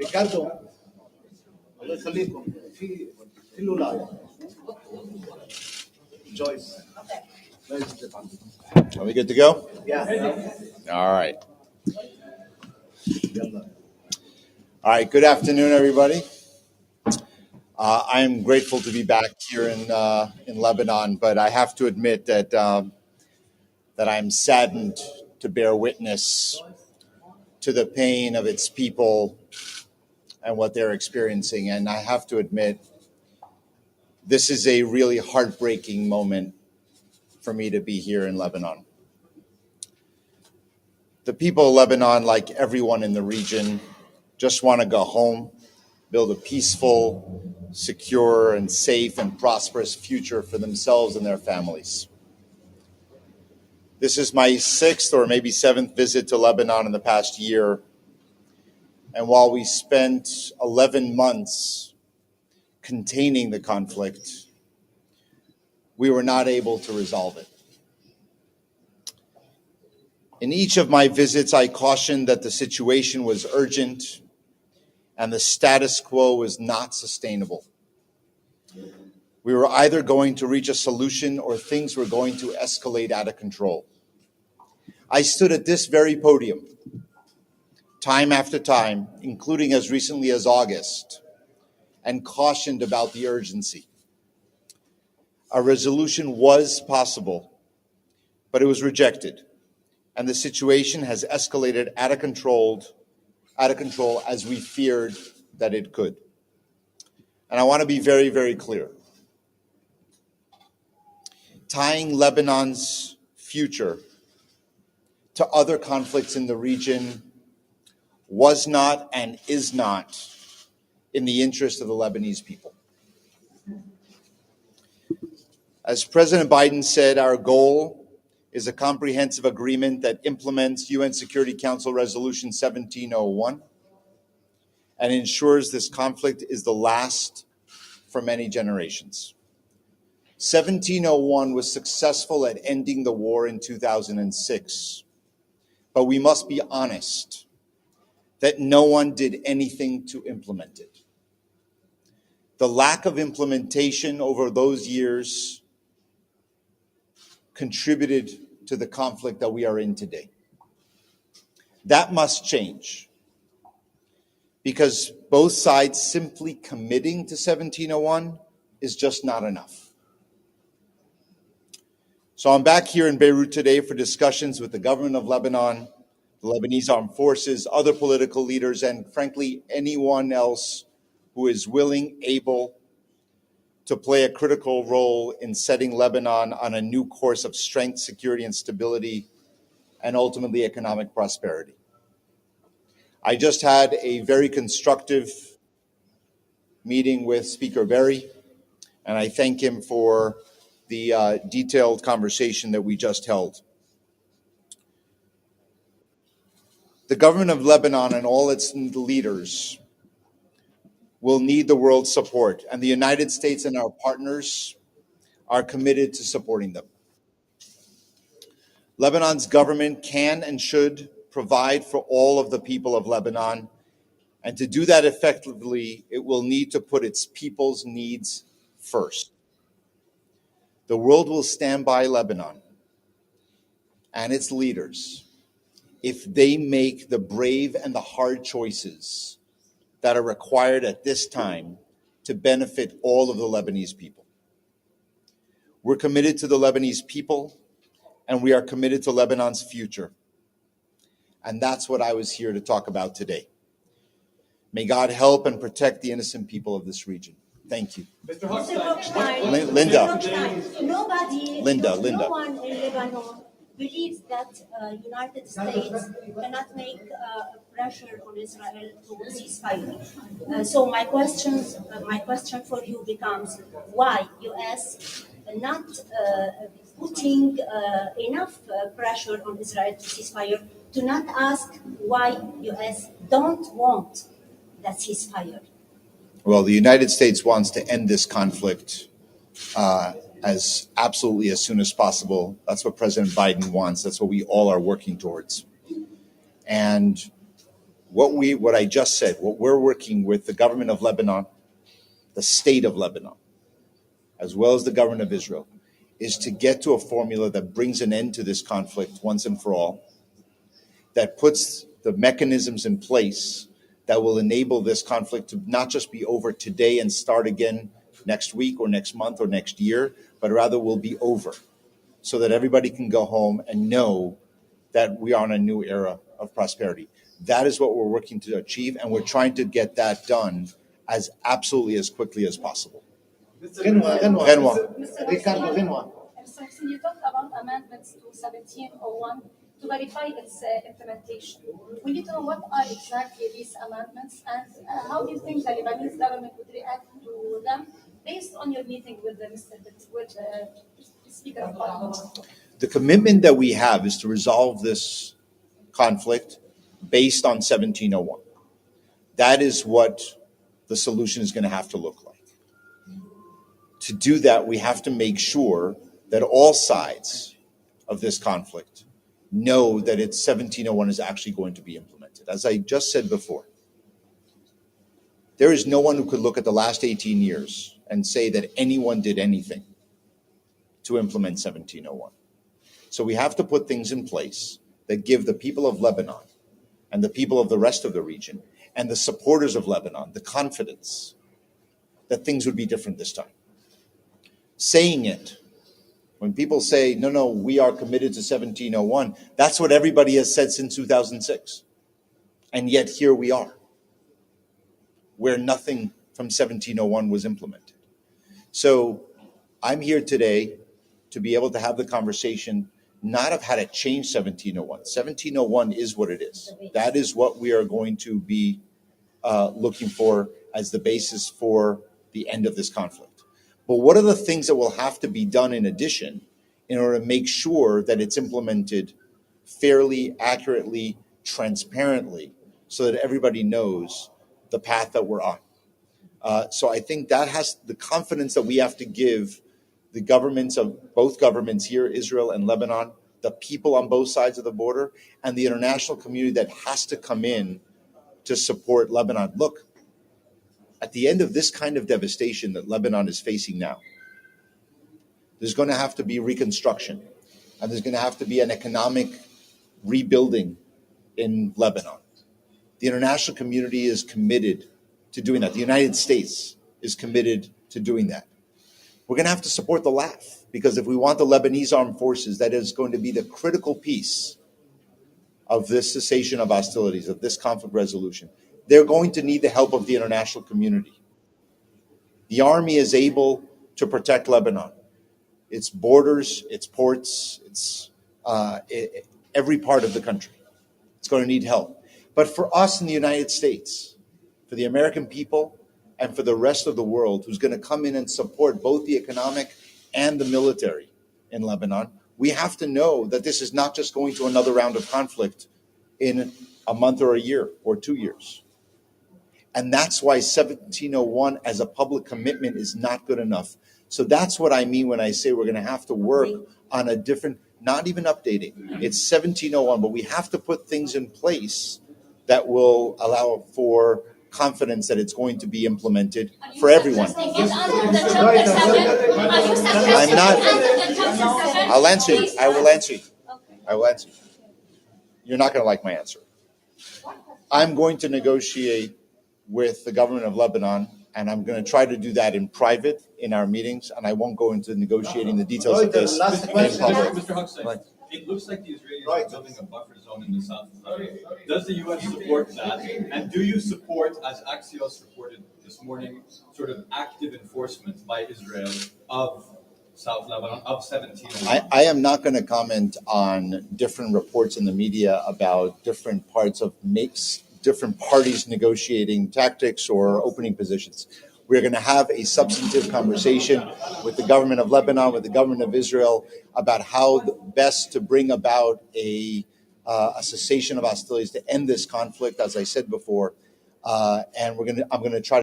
ريكاردو الله يخليكم في له لايف جويس. Are we good to go? Yeah. All right. All right. Good afternoon, everybody. I'm grateful to be back here in Lebanon, but I have to admit that I'm saddened to bear witness to the pain of its people and what they're experiencing. And I have to admit, this is a really heartbreaking moment for me to be here in Lebanon. The people of Lebanon, like everyone in the region, just want to go home, build a peaceful, secure, and safe and prosperous future for themselves and their families. This is my sixth or maybe seventh visit to Lebanon in the past year. And while we spent 11 months containing the conflict, we were not able to resolve it. In each of my visits, I cautioned that the situation was urgent and the status quo was not sustainable. We were either going to reach a solution or things were going to escalate out of control. I stood at this very podium, time after time, including as recently as August, and cautioned about the urgency. A resolution was possible, but it was rejected, and the situation has escalated out of control as we feared that it could. And I want to be very, very clear. Tying Lebanon's future to other conflicts in the region was not and is not in the interest of the Lebanese people. As President Biden said, our goal is a comprehensive agreement that implements UN Security Council Resolution 1701 and ensures this conflict is the last for many generations. 1701 was successful at ending the war in 2006, but we must be honest that no one did anything to implement it. The lack of implementation over those years contributed to the conflict that we are in today. That must change, because both sides simply committing to 1701 is just not enough. So I'm back here in Beirut today for discussions with the government of Lebanon, the Lebanese armed forces, other political leaders, and frankly, anyone else who is willing, able to play a critical role in setting Lebanon on a new course of strength, security, and stability, and ultimately economic prosperity. I just had a very constructive meeting with Speaker Berry, and I thank him for the detailed conversation that we just held. The government of Lebanon and all its leaders will need the world's support, and the United States and our partners are committed to supporting them. Lebanon's government can and should provide for all of the people of Lebanon, and to do that effectively, it will need to put its people's needs first. The world will stand by Lebanon and its leaders if they make the brave and the hard choices that are required at this time to benefit all of the Lebanese people. We're committed to the Lebanese people, and we are committed to Lebanon's future. And that's what I was here to talk about today. May God help and protect the innocent people of this region. Thank you. Mr. Hawkstein. Linda. No one in Lebanon believes that United States cannot make pressure on Israel to ceasefire. So my question for you becomes, why U.S. not putting enough pressure on Israel to ceasefire, to not ask why U.S. don't want that ceasefire? Well, the United States wants to end this conflict as soon as possible. That's what President Biden wants. That's what we all are working towards. And what I just said, what we're working with the government of Lebanon, the state of Lebanon, as well as the government of Israel, is to get to a formula that brings an end to this conflict once and for all, that puts the mechanisms in place that will enable this conflict to not just be over today and start again next week or next month or next year, but rather will be over, so that everybody can go home and know that we are on a new era of prosperity. That is what we're working to achieve, and we're trying to get that done as absolutely as quickly as possible. غنوة ريكاردو غنوة. So you talked about amendments to 1701 to verify its implementation. We need to know what are exactly these amendments and how do you think the Lebanese government would react to them based on your meeting with the Speaker of Parliament? The commitment that we have is to resolve this conflict based on 1701. That is what the solution is going to have to look like. To do that, we have to make sure that all sides of this conflict know that it's 1701 is actually going to be implemented. As I just said before, there is no one who could look at the last 18 years and say that anyone did anything to implement 1701. So we have to put things in place that give the people of Lebanon and the people of the rest of the region and the supporters of Lebanon the confidence that things would be different this time. Saying it, when people say, no, we are committed to 1701, that's what everybody has said since 2006. And yet here we are, where nothing from 1701 was implemented. So I'm here today to be able to have the conversation, not of how to change 1701. 1701 is what it is. That is what we are going to be looking for as the basis for the end of this conflict. But what are the things that will have to be done in addition in order to make sure that it's implemented fairly, accurately, transparently, so that everybody knows the path that we're on? So I think that has the confidence that we have to give the governments of both governments here, Israel and Lebanon, the people on both sides of the border, and the international community that has to come in to support Lebanon. Look, at the end of this kind of devastation that Lebanon is facing now, there's going to have to be reconstruction, and there's going to have to be an economic rebuilding in Lebanon. The international community is committed to doing that. The United States is committed to doing that. We're going to have to support the LAF, because if we want the Lebanese armed forces, that is going to be the critical piece of this cessation of hostilities, of this conflict resolution. They're going to need the help of the international community. The army is able to protect Lebanon, its borders, its ports, its every part of the country. It's going to need help. But for us in the United States, for the American people, and for the rest of the world who's going to come in and support both the economic and the military in Lebanon, we have to know that this is not just going to another round of conflict in a month or a year or 2 years. And that's why 1701 as a public commitment is not good enough. So that's what I mean when I say we're going to have to work on a different, not even updating. It's 1701, but we have to put things in place that will allow for confidence that it's going to be implemented for everyone. I'm not. I'll answer you. I will answer you. I will answer you. You're not going to like my answer. I'm going to negotiate with the government of Lebanon, and I'm going to try to do that in private in our meetings, and I won't go into negotiating the details of this in public. Mr. Hawkstein, it looks like the Israelis are building a buffer zone in the south. Does the U.S. support that? And do you support, as Axios reported this morning, sort of active enforcement by Israel of South Lebanon, of 1701? I am not going to comment on different reports in the media about different parts of different parties negotiating tactics or opening positions. We're going to have a substantive conversation with the government of Lebanon, with the government of Israel, about how best to bring about a cessation of hostilities to end this conflict, as I said before. And I'm going to try